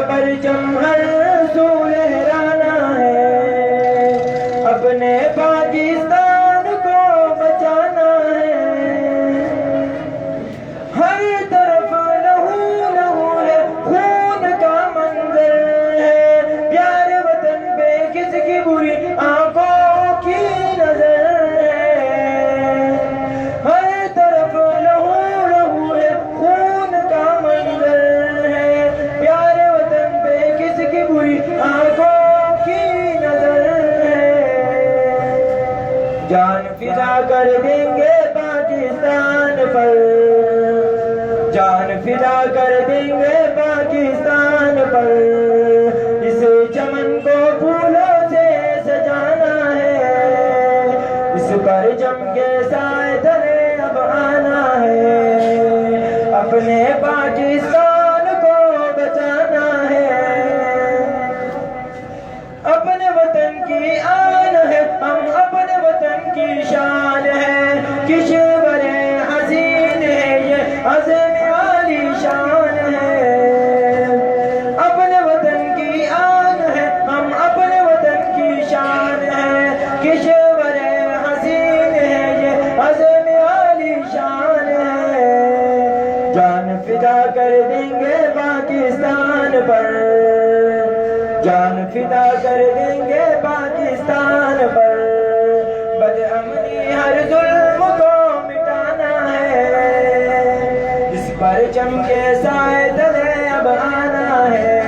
پرچم ہر سو لہرانا ہے، اپنے پاکستان کو بچانا ہے۔ ہر طرف لہو لہو ہے، خون کا منظر ہے، پیارے وطن پہ کس کی بری آنکھوں کی نظر ہے۔ ہر طرف لہو لہو ہے، خون کا منظر ہے، پیارے وطن پہ کس کی بری آنکھوں کی نظر ہے۔ جان فدا کر دیں گے پاکستان پر، جان فدا کر دیں گے پاکستان پر، اس چمن کو پھولوں سے سجانا ہے، اس پرچم کے سائے تلے اب آنا ہے، اپنے پاکستان کو بچانا ہے۔ اپنے وطن کی آن ہے، ہم اپنے وطن کی شان ہے، کشور حسین ہے یہ عزم عالی شان ہے۔ اپنے وطن کی آن ہے، ہم اپنے وطن کی شان ہے، کشور حسین ہے یہ عزم عالی شان ہے۔ جان فدا کر دیں گے پاکستان پر، جان فدا کر دیں گے پاکستان پر، بد امنی ہر ظلم کو مٹانا ہے، اس پرچم کے سائے تلے اب آنا ہے،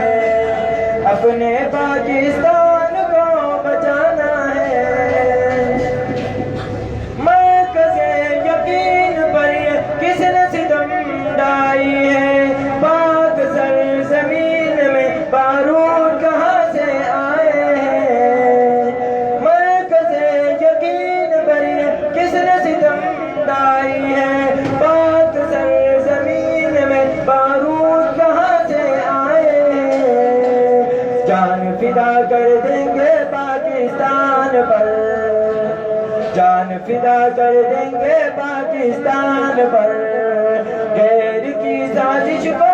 اپنے پاکستان کو بچانا ہے۔ مرکز یقین پر یہ کس نے ستم ڈائی ہے، پاک سرزمین میں بارود کہاں سے آئے ہیں۔ مرکز یقین پر یہ کس نے ستم ڈائی ہے، پاک سرزمین میں بارود کہاں سے آئے ہیں۔ جان فدا کر دیں گے پاکستان پر، جان فدا کر دیں گے پاکستان پر، غیر کی سازش کو